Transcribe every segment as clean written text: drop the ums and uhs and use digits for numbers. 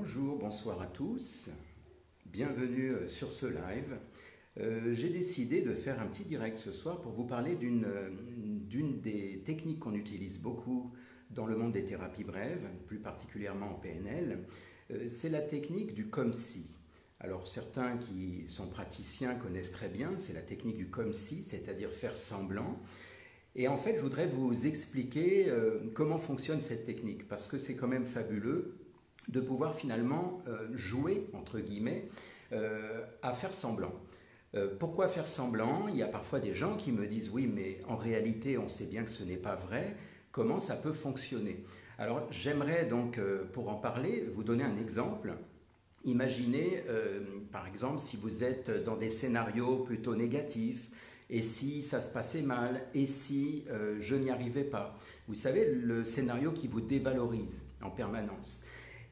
Bonjour, bonsoir à tous, bienvenue sur ce live. J'ai décidé de faire un petit direct ce soir pour vous parler d'une des techniques qu'on utilise beaucoup dans le monde des thérapies brèves, plus particulièrement en PNL. C'est la technique du comme si. Alors certains qui sont praticiens connaissent très bien, c'est la technique du comme si, c'est-à-dire faire semblant. Et en fait, je voudrais vous expliquer comment fonctionne cette technique, parce que c'est quand même fabuleux de pouvoir finalement jouer, entre guillemets, à faire semblant. Pourquoi faire semblant? Il y a parfois des gens qui me disent « Oui, mais en réalité, on sait bien que ce n'est pas vrai. Comment ça peut fonctionner ?» Alors, j'aimerais donc, pour en parler, vous donner un exemple. Imaginez, par exemple, si vous êtes dans des scénarios plutôt négatifs, et si ça se passait mal, et si je n'y arrivais pas. Vous savez, le scénario qui vous dévalorise en permanence.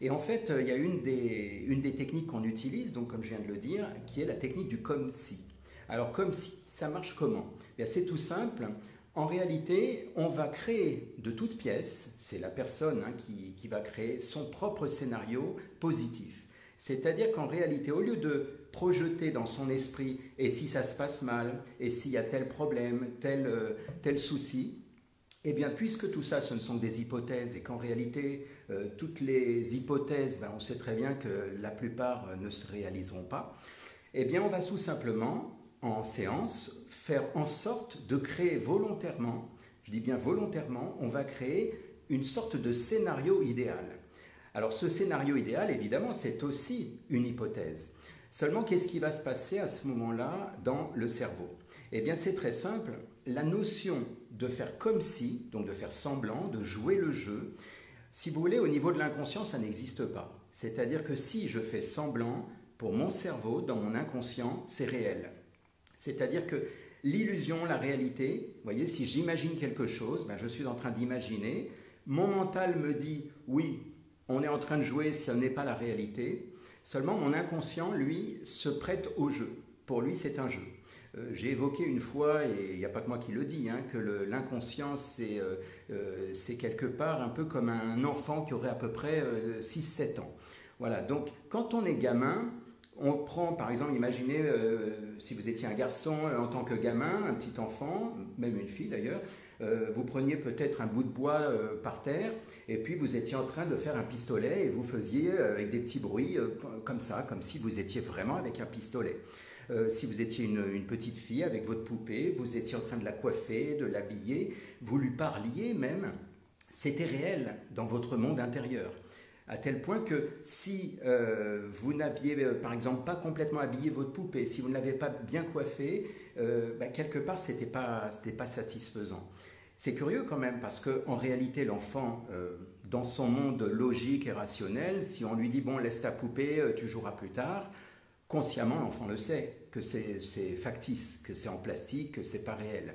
Et en fait, il y a une des techniques qu'on utilise, donc comme je viens de le dire, qui est la technique du comme si. Alors comme si, ça marche comment? C'est tout simple. En réalité, on va créer de toutes pièces, c'est la personne qui va créer son propre scénario positif. C'est-à-dire qu'en réalité, au lieu de projeter dans son esprit « et si ça se passe mal, et s'il y a tel problème, tel souci », eh bien, puisque tout ça, ce ne sont que des hypothèses, et qu'en réalité, toutes les hypothèses, on sait très bien que la plupart ne se réaliseront pas, eh bien, on va tout simplement, en séance, faire en sorte de créer volontairement, je dis bien volontairement, on va créer une sorte de scénario idéal. Alors, ce scénario idéal, évidemment, c'est aussi une hypothèse. Seulement, qu'est-ce qui va se passer à ce moment-là dans le cerveau? Eh bien, c'est très simple. La notion de faire comme si, donc de faire semblant, de jouer le jeu, si vous voulez, au niveau de l'inconscient, ça n'existe pas. C'est-à-dire que si je fais semblant, pour mon cerveau, dans mon inconscient, c'est réel. C'est-à-dire que l'illusion, la réalité, vous voyez, si j'imagine quelque chose, je suis en train d'imaginer, mon mental me dit « oui, on est en train de jouer, ce n'est pas la réalité », seulement mon inconscient, lui, se prête au jeu. Pour lui, c'est un jeu. J'ai évoqué une fois, et il n'y a pas que moi qui le dis, que l'inconscient, c'est quelque part un peu comme un enfant qui aurait à peu près 6-7 ans. Voilà, donc quand on est gamin, on prend, par exemple, imaginez si vous étiez un garçon en tant que gamin, un petit enfant, même une fille d'ailleurs, vous preniez peut-être un bout de bois par terre, et puis vous étiez en train de faire un pistolet, et vous faisiez avec des petits bruits comme ça, comme si vous étiez vraiment avec un pistolet. Si vous étiez une petite fille avec votre poupée, vous étiez en train de la coiffer, de l'habiller, vous lui parliez même, c'était réel dans votre monde intérieur. À tel point que si vous n'aviez par exemple pas complètement habillé votre poupée, si vous ne l'avez pas bien coiffée, quelque part c'était pas satisfaisant. C'est curieux quand même parce qu'en réalité l'enfant, dans son monde logique et rationnel, si on lui dit « bon laisse ta poupée, tu joueras plus tard », consciemment, l'enfant le sait, que c'est factice, que c'est en plastique, que c'est pas réel.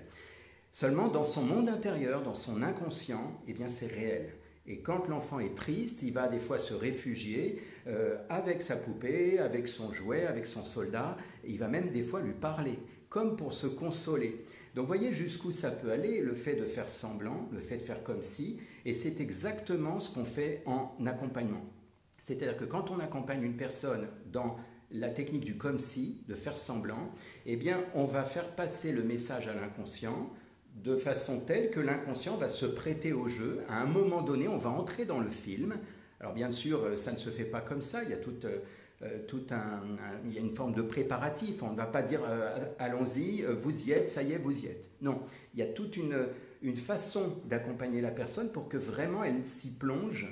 Seulement, dans son monde intérieur, dans son inconscient, eh bien, c'est réel. Et quand l'enfant est triste, il va des fois se réfugier avec sa poupée, avec son jouet, avec son soldat. Et il va même des fois lui parler, comme pour se consoler. Donc, voyez jusqu'où ça peut aller, le fait de faire semblant, le fait de faire comme si. Et c'est exactement ce qu'on fait en accompagnement. C'est-à-dire que quand on accompagne une personne dans la technique du comme si, de faire semblant, eh bien, on va faire passer le message à l'inconscient de façon telle que l'inconscient va se prêter au jeu. À un moment donné, on va entrer dans le film. Alors, bien sûr, ça ne se fait pas comme ça. Il y a il y a une forme de préparatif. On ne va pas dire allons-y, vous y êtes, ça y est, vous y êtes. Non, il y a toute une façon d'accompagner la personne pour que vraiment elle s'y plonge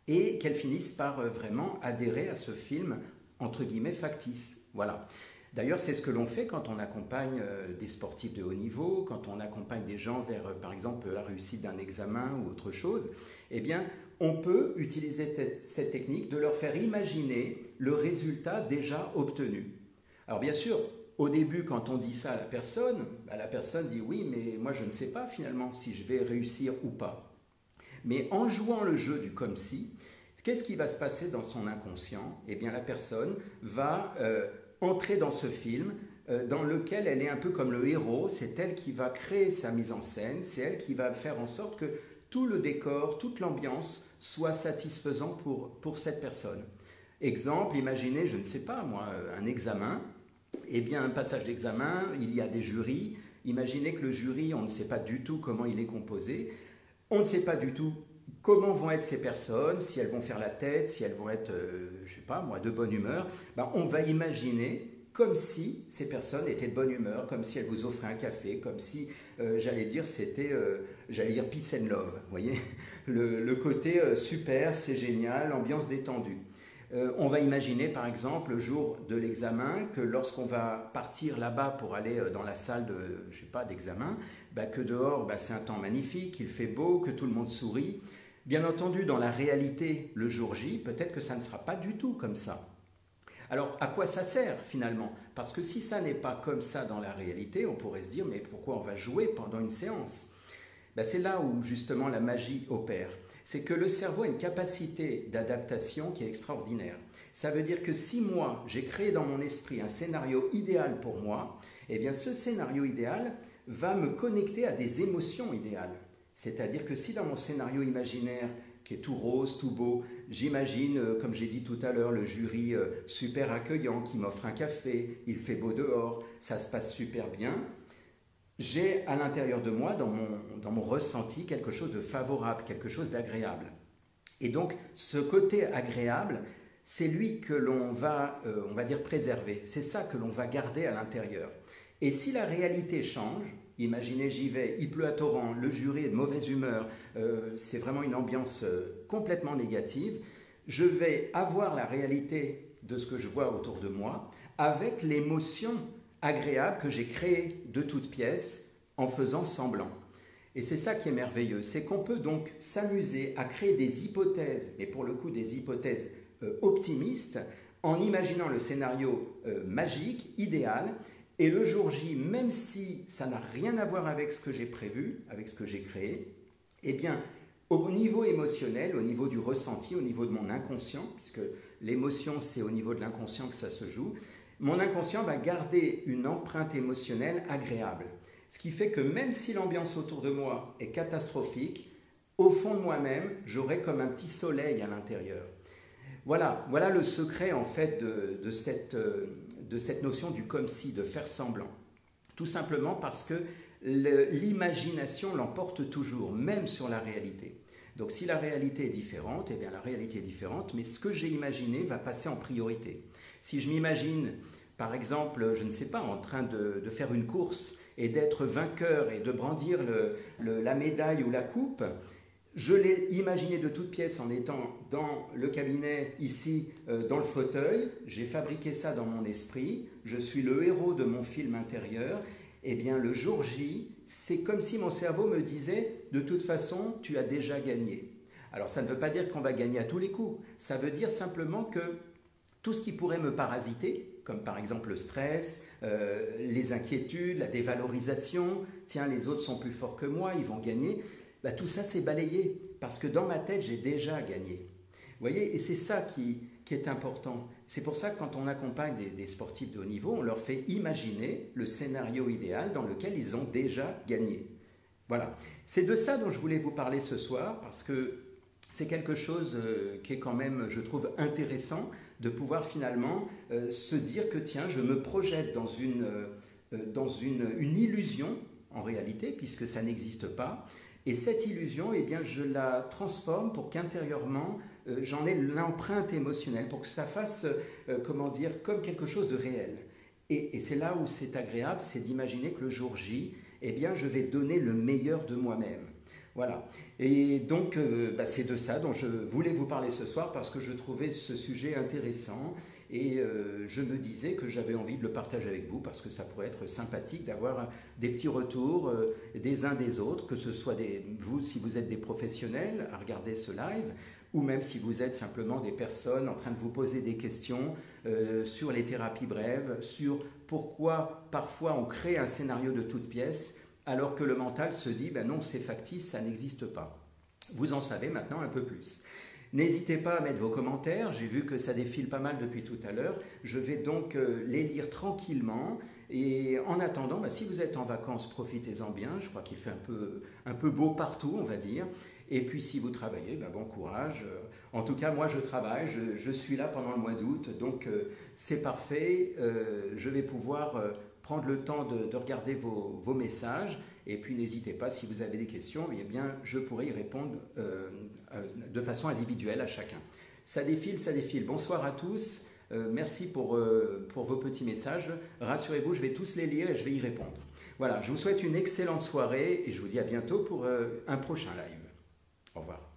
et qu'elle finisse par vraiment adhérer à ce film entre guillemets factice. Voilà. D'ailleurs, c'est ce que l'on fait quand on accompagne des sportifs de haut niveau, quand on accompagne des gens vers, par exemple, la réussite d'un examen ou autre chose. Eh bien, on peut utiliser cette technique de leur faire imaginer le résultat déjà obtenu. Alors, bien sûr, au début, quand on dit ça à la personne dit « oui, mais moi, je ne sais pas finalement si je vais réussir ou pas ». Mais en jouant le jeu du « comme si », qu'est-ce qui va se passer dans son inconscient? Eh bien, la personne va entrer dans ce film dans lequel elle est un peu comme le héros. C'est elle qui va créer sa mise en scène. C'est elle qui va faire en sorte que tout le décor, toute l'ambiance soit satisfaisant pour cette personne. Exemple, imaginez, je ne sais pas moi, un examen. Eh bien, un passage d'examen, il y a des jurys. Imaginez que le jury, on ne sait pas du tout comment il est composé. On ne sait pas du tout comment vont être ces personnes, si elles vont faire la tête, si elles vont être, je ne sais pas moi, de bonne humeur. Ben, on va imaginer comme si ces personnes étaient de bonne humeur, comme si elles vous offraient un café, comme si, j'allais dire, c'était, j'allais dire peace and love. Vous voyez, le côté super, c'est génial, ambiance détendue. On va imaginer par exemple le jour de l'examen que lorsqu'on va partir là-bas pour aller dans la salle de, je sais pas, d'examen, bah, que dehors c'est un temps magnifique, il fait beau, que tout le monde sourit. Bien entendu, dans la réalité, le jour J, peut-être que ça ne sera pas du tout comme ça. Alors, à quoi ça sert finalement? Parce que si ça n'est pas comme ça dans la réalité, on pourrait se dire, mais pourquoi on va jouer pendant une séance? C'est là où justement la magie opère. C'est que le cerveau a une capacité d'adaptation qui est extraordinaire. Ça veut dire que si moi, j'ai créé dans mon esprit un scénario idéal pour moi, eh bien ce scénario idéal va me connecter à des émotions idéales. C'est-à-dire que si dans mon scénario imaginaire, qui est tout rose, tout beau, j'imagine, comme j'ai dit tout à l'heure, le jury super accueillant qui m'offre un café, il fait beau dehors, ça se passe super bien, j'ai à l'intérieur de moi, dans mon ressenti, quelque chose de favorable, quelque chose d'agréable. Et donc, ce côté agréable, c'est lui que l'on va, on va dire, préserver. C'est ça que l'on va garder à l'intérieur. Et si la réalité change, imaginez, j'y vais, il pleut à torrent, le jury est de mauvaise humeur, c'est vraiment une ambiance complètement négative, je vais avoir la réalité de ce que je vois autour de moi avec l'émotion agréable que j'ai créée de toutes pièces en faisant semblant. Et c'est ça qui est merveilleux, c'est qu'on peut donc s'amuser à créer des hypothèses, et pour le coup des hypothèses optimistes, en imaginant le scénario magique, idéal, et le jour J, même si ça n'a rien à voir avec ce que j'ai prévu, avec ce que j'ai créé, eh bien, au niveau émotionnel, au niveau du ressenti, au niveau de mon inconscient, puisque l'émotion, c'est au niveau de l'inconscient que ça se joue, mon inconscient va garder une empreinte émotionnelle agréable. Ce qui fait que même si l'ambiance autour de moi est catastrophique, au fond de moi-même, j'aurai comme un petit soleil à l'intérieur. Voilà le secret en fait de cette notion du comme si, de faire semblant. Tout simplement parce que l'imagination l'emporte toujours, même sur la réalité. Donc si la réalité est différente, eh bien la réalité est différente, mais ce que j'ai imaginé va passer en priorité. Si je m'imagine, par exemple, je ne sais pas, en train de faire une course et d'être vainqueur et de brandir la médaille ou la coupe, je l'ai imaginé de toutes pièces en étant dans le cabinet, ici, dans le fauteuil. J'ai fabriqué ça dans mon esprit. Je suis le héros de mon film intérieur. Eh bien, le jour J, c'est comme si mon cerveau me disait « de toute façon, tu as déjà gagné ». Alors, ça ne veut pas dire qu'on va gagner à tous les coups. Ça veut dire simplement que tout ce qui pourrait me parasiter, comme par exemple le stress, les inquiétudes, la dévalorisation, tiens, les autres sont plus forts que moi, ils vont gagner, tout ça c'est balayé, parce que dans ma tête, j'ai déjà gagné. Vous voyez, et c'est ça qui est important. C'est pour ça que quand on accompagne des sportifs de haut niveau, on leur fait imaginer le scénario idéal dans lequel ils ont déjà gagné. Voilà. C'est de ça dont je voulais vous parler ce soir, parce que c'est quelque chose qui est quand même, je trouve, intéressant de pouvoir finalement se dire que tiens, je me projette dans une illusion, en réalité, puisque ça n'existe pas, et cette illusion, eh bien, je la transforme pour qu'intérieurement, j'en ai l'empreinte émotionnelle, pour que ça fasse, comment dire, comme quelque chose de réel. Et c'est là où c'est agréable, c'est d'imaginer que le jour J, eh bien, je vais donner le meilleur de moi-même. Voilà. Et donc, c'est de ça dont je voulais vous parler ce soir parce que je trouvais ce sujet intéressant et je me disais que j'avais envie de le partager avec vous parce que ça pourrait être sympathique d'avoir des petits retours des uns des autres, que ce soit vous, si vous êtes des professionnels à regarder ce live, ou même si vous êtes simplement des personnes en train de vous poser des questions sur les thérapies brèves, sur pourquoi parfois on crée un scénario de toutes pièces alors que le mental se dit non, c'est factice, ça n'existe pas. Vous en savez maintenant un peu plus. N'hésitez pas à mettre vos commentaires, j'ai vu que ça défile pas mal depuis tout à l'heure, je vais donc les lire tranquillement Et en attendant, bah, si vous êtes en vacances, profitez-en bien. Je crois qu'il fait un peu beau partout, on va dire. Et puis si vous travaillez, bah, bon courage. En tout cas, moi je travaille, je suis là pendant le mois d'août, donc c'est parfait. Je vais pouvoir prendre le temps de regarder vos messages. Et puis n'hésitez pas, si vous avez des questions, eh bien, je pourrai y répondre de façon individuelle à chacun. Ça défile, ça défile. Bonsoir à tous. Merci pour vos petits messages. Rassurez-vous, je vais tous les lire et je vais y répondre. Voilà, je vous souhaite une excellente soirée et je vous dis à bientôt pour un prochain live. Au revoir.